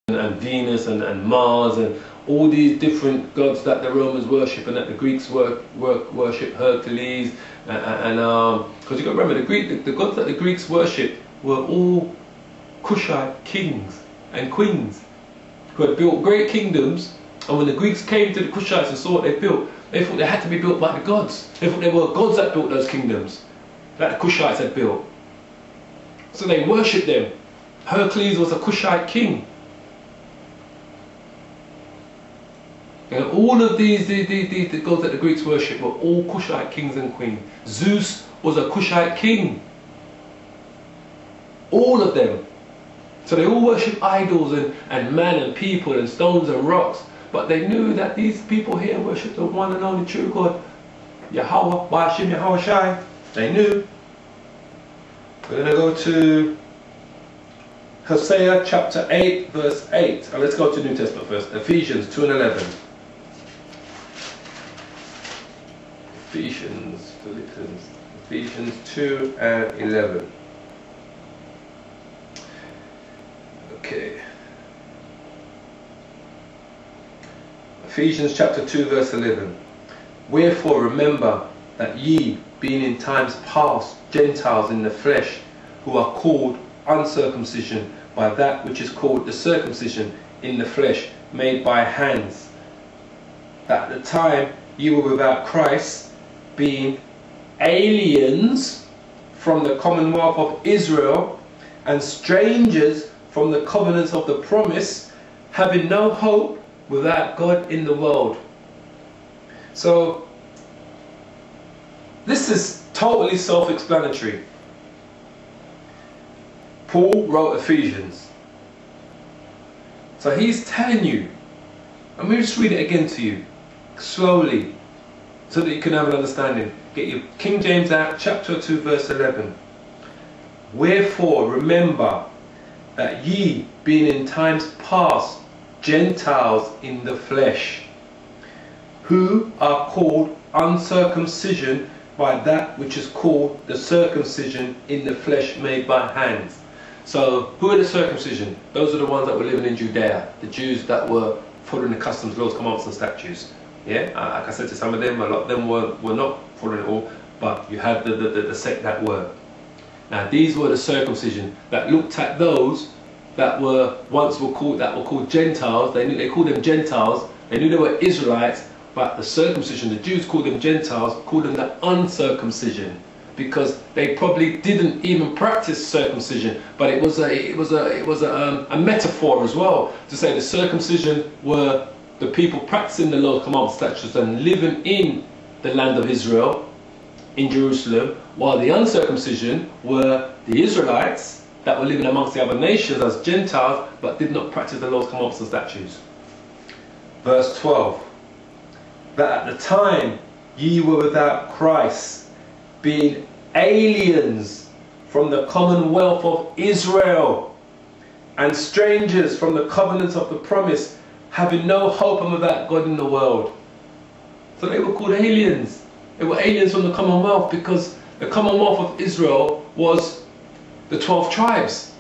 and Venus and Mars and all these different gods that the Romans worship and that the Greeks worship, Hercules, because you got to remember the gods that the Greeks worship were all Kushite kings and queens who had built great kingdoms, and when the Greeks came to the Kushites and saw what they built, they thought they had to be built by the gods. They thought they were gods that built those kingdoms that the Kushites had built. So they worshipped them. Hercules was a Kushite king. And all of the gods that the Greeks worshipped were all Kushite kings and queens. Zeus was a Kushite king. All of them. So they all worship idols and man and people and stones and rocks. But they knew that these people here worship the one and only true God, Yahweh, Ba'ashim, Yahweh Shai. They knew. We're going to go to Hosea chapter 8 verse 8. And let's go to New Testament first. Ephesians 2 and 11. Ephesians 2 and 11. Okay. Ephesians chapter 2 verse 11. Wherefore remember that ye, being in times past Gentiles in the flesh, who are called uncircumcision by that which is called the circumcision in the flesh, made by hands, that at the time ye were without Christ, being aliens from the commonwealth of Israel, and strangers from the covenants of the promise, having no hope, without God in the world. So this is totally self-explanatory. Paul wrote Ephesians. So he's telling you, and we just read it again to you slowly so that you can have an understanding. Get your King James out, chapter 2 verse 11. Wherefore remember that ye, being in times past Gentiles in the flesh, who are called uncircumcision by that which is called the circumcision in the flesh made by hands. So who are the circumcision? Those are the ones that were living in Judea, the Jews that were following the customs, laws, commandments and statutes. Yeah, like I said to some of them, a lot of them were not following it all, but you had the sect that were. Now these were the circumcision that looked at those that were called Gentiles. They called them Gentiles. They knew they were Israelites, but the circumcision, the Jews called them Gentiles, called them the uncircumcision, because they probably didn't even practice circumcision. But it was a metaphor as well to say the circumcision were the people practicing the law, commandments, statutes, and living in the land of Israel, in Jerusalem, while the uncircumcision were the Israelites that were living amongst the other nations as Gentiles, but did not practice the laws, commandments and statutes. Verse 12. That at the time ye were without Christ, being aliens from the commonwealth of Israel, and strangers from the covenants of the promise, having no hope and without God in the world. So they were called aliens. They were aliens from the commonwealth, because the commonwealth of Israel was the 12 tribes,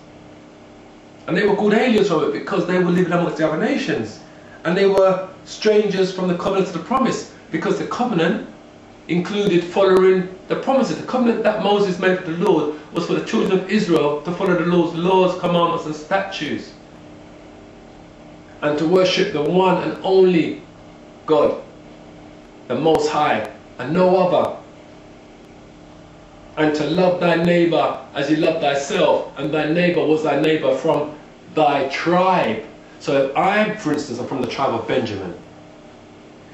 and they were called aliens from it because they were living amongst the other nations, and they were strangers from the covenant of the promise, because the covenant included following the promises. The covenant that Moses made with the Lord was for the children of Israel to follow the Lord's laws, commandments and statutes, and to worship the one and only God, the Most High, and no other, and to love thy neighbor as you love thyself, and thy neighbor was thy neighbor from thy tribe. So if I, for instance, am from the tribe of Benjamin,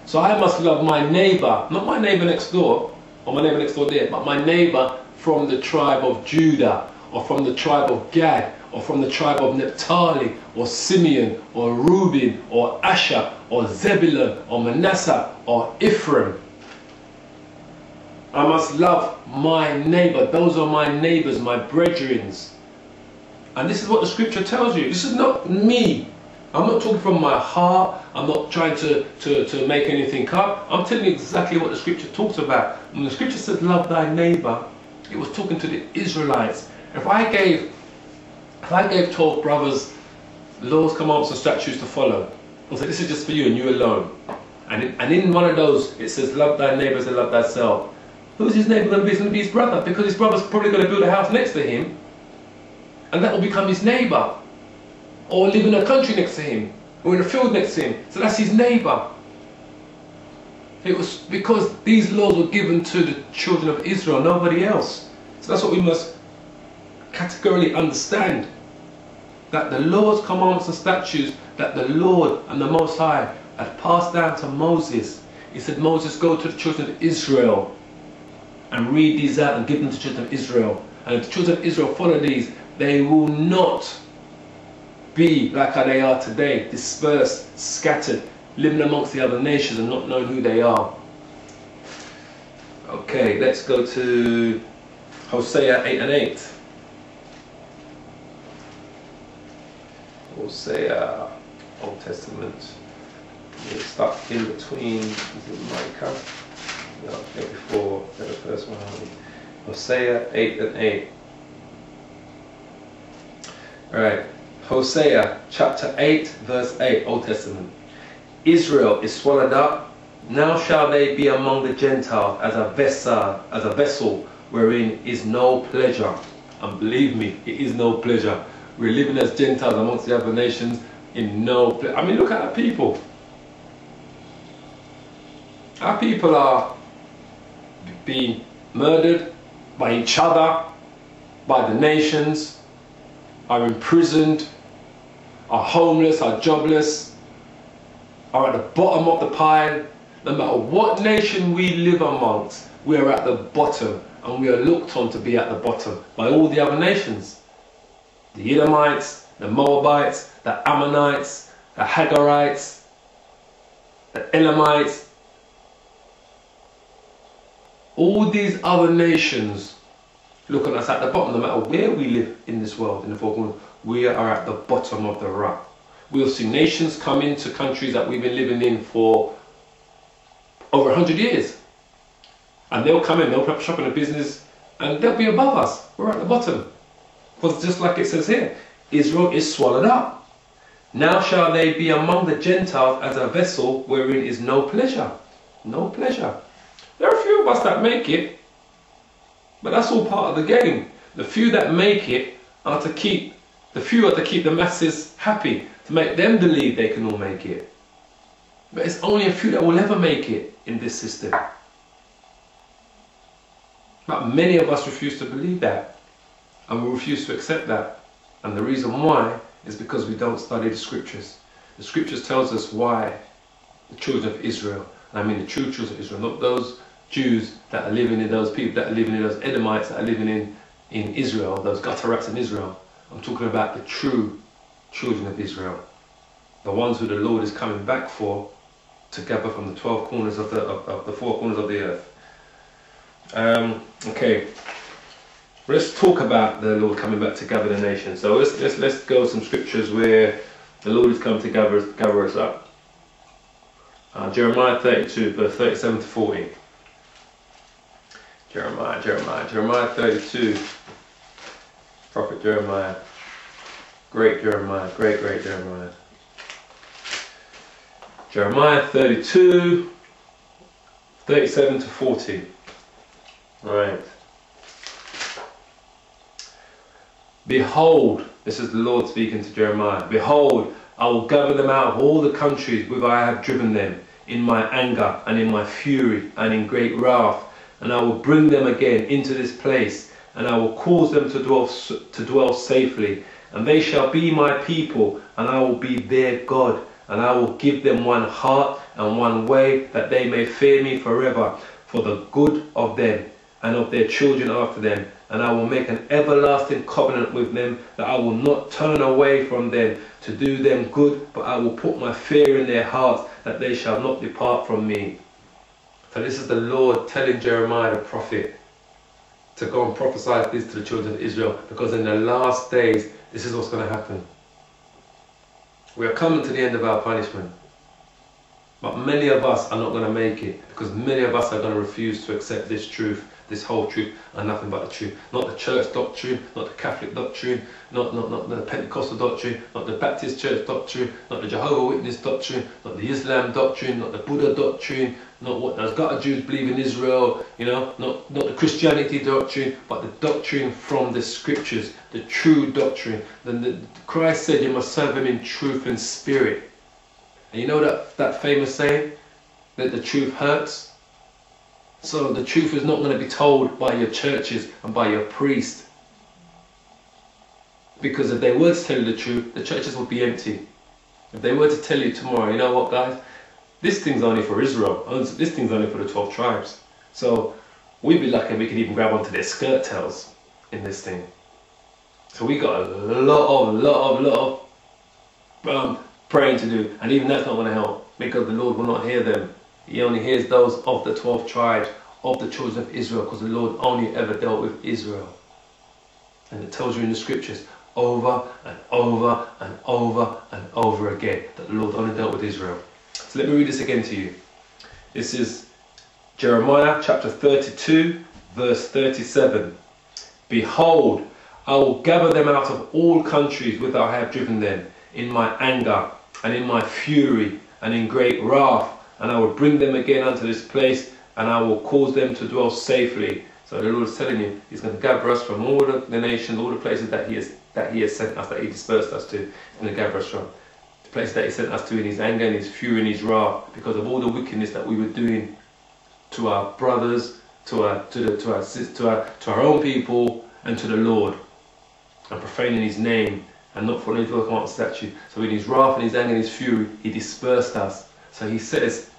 so I must love my neighbor, not my neighbor next door, or my neighbor next door there, but my neighbor from the tribe of Judah, or from the tribe of Gad, or from the tribe of Naphtali, or Simeon, or Reuben, or Asher, or Zebulun, or Manasseh, or Ephraim. I must love my neighbor. Those are my neighbors, my brethren. And this is what the scripture tells you. This is not me. I'm not talking from my heart. I'm not trying to make anything up. I'm telling you exactly what the scripture talks about. When the scripture says love thy neighbor, it was talking to the Israelites. If I gave 12 brothers laws, commandments, and statutes to follow. And so this is just for you and you alone. And in one of those, it says, love thy neighbours and love thyself. Who's his neighbour going to be? It's going to be his brother, because his brother's probably going to build a house next to him, and that will become his neighbour, or live in a country next to him, or in a field next to him. So that's his neighbour. It was because these laws were given to the children of Israel, nobody else. So that's what we must categorically understand. That the laws, commandments and statutes that the Lord and the Most High had passed down to Moses. He said, Moses, go to the children of Israel and read these out and give them to the children of Israel. And if the children of Israel follow these, they will not be like how they are today, dispersed, scattered, living amongst the other nations and not knowing who they are. Okay, let's go to Hosea 8 and 8. Hosea, Old Testament. We'll start in between, is it Micah? No, before the first one. Hosea 8 and 8. Alright, Hosea chapter 8 verse 8, Old Testament. Israel is swallowed up, now shall they be among the Gentiles as a vessel wherein is no pleasure. And believe me, it is no pleasure. We're living as Gentiles amongst the other nations in no pleasure. I mean, look at our people. Our people are being murdered by each other, by the nations, are imprisoned, are homeless, are jobless, are at the bottom of the pile. No matter what nation we live amongst, we are at the bottom, and we are looked on to be at the bottom by all the other nations. The Edomites, the Moabites, the Ammonites, the Hagarites, the Elamites. All these other nations look at us at the bottom. No matter where we live in this world, in the four corners, we are at the bottom of the rut. We'll see nations come into countries that we've been living in for over 100 years. And they'll come in, they'll put up shop in a business, and they'll be above us. We're at the bottom. Because just like it says here, Israel is swallowed up. Now shall they be among the Gentiles as a vessel wherein is no pleasure. No pleasure. There are a few of us that make it, but that's all part of the game. The few that make it are to keep the masses happy, to make them believe they can all make it. But it's only a few that will ever make it in this system. But many of us refuse to believe that, and we refuse to accept that. And the reason why is because we don't study the scriptures. The scriptures tells us why the children of Israel, and I mean the true children of Israel, not those Jews that are living in, those people that are living in, those Edomites that are living in Israel, those gutter rats in Israel. I'm talking about the true children of Israel, the ones who the Lord is coming back for, to gather from the 12 corners of the 4 corners of the earth. Okay, let's talk about the Lord coming back to gather the nations. So let's go some scriptures where the Lord is coming to gather us up. Jeremiah 32 verse 37 to 40. Jeremiah 32. Prophet Jeremiah. Great Jeremiah. Great Jeremiah. Jeremiah 32, 37 to 40. Right. Behold, this is the Lord speaking to Jeremiah. Behold, I will gather them out of all the countries whither I have driven them, in my anger and in my fury and in great wrath, and I will bring them again into this place, and I will cause them to dwell safely, and they shall be my people, and I will be their God, and I will give them one heart and one way, that they may fear me forever, for the good of them and of their children after them. And I will make an everlasting covenant with them, that I will not turn away from them to do them good, but I will put my fear in their hearts, that they shall not depart from me. So this is the Lord telling Jeremiah the prophet to go and prophesy this to the children of Israel, because in the last days this is what's going to happen. We are coming to the end of our punishment. But many of us are not going to make it, because many of us are going to refuse to accept this truth, this whole truth, and nothing but the truth. Not the church doctrine, not the Catholic doctrine, not the Pentecostal doctrine, not the Baptist church doctrine, not the Jehovah's Witness doctrine, not the Islam doctrine, not the Buddha doctrine, not what the God Jews believe in Israel, you know, not the Christianity doctrine, but the doctrine from the scriptures, the true doctrine. Then Christ said you must serve him in truth and spirit. And you know that famous saying, that the truth hurts? So the truth is not going to be told by your churches and by your priest. Because if they were to tell you the truth, the churches would be empty. If they were to tell you tomorrow, you know what guys, this thing's only for Israel, this thing's only for the 12 tribes. So we'd be lucky if we could even grab onto their skirt tails in this thing. So we got a lot of praying to do, and even that's not going to help, because the Lord will not hear them. He only hears those of the 12 tribes, of the children of Israel, because the Lord only ever dealt with Israel. And it tells you in the scriptures over and over and over and over again that the Lord only dealt with Israel. So let me read this again to you. This is Jeremiah chapter 32 verse 37. Behold, I will gather them out of all countries whither I have driven them, in my anger and in my fury and in great wrath, and I will bring them again unto this place, and I will cause them to dwell safely. So the Lord is telling you, he's going to gather us from all the nations, all the places that he has sent us, that he dispersed us to. He's going to gather us from the place that he sent us to in his anger and his fury and his wrath, because of all the wickedness that we were doing to our brothers, to our own people, and to the Lord, and profaning his name and not following his work of statute. So in his wrath and his anger and his fury, he dispersed us. So he says,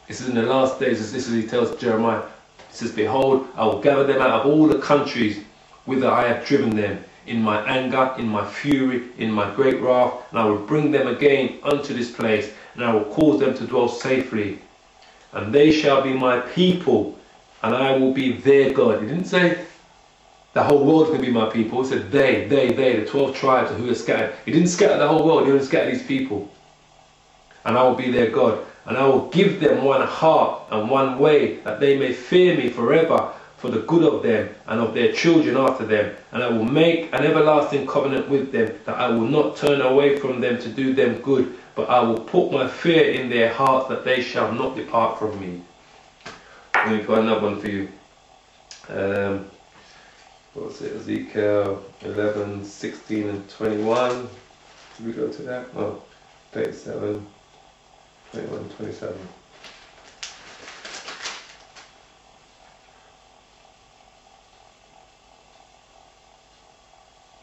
this is in the last days, this is what he tells Jeremiah. He says, behold, I will gather them out of all the countries whither I have driven them, in my anger, in my fury, in my great wrath, and I will bring them again unto this place, and I will cause them to dwell safely. And they shall be my people, and I will be their God. He didn't say the whole world can be my people. He said they, the 12 tribes who are scattered. He didn't scatter the whole world, he only scattered these people. And I will be their God. And I will give them one heart and one way, that they may fear me forever, for the good of them and of their children after them. And I will make an everlasting covenant with them, that I will not turn away from them to do them good, but I will put my fear in their hearts, that they shall not depart from me. Let me put another one for you. What was it? Ezekiel 11, 16 and 21. Did we go to that? Oh, 37, 21, 27.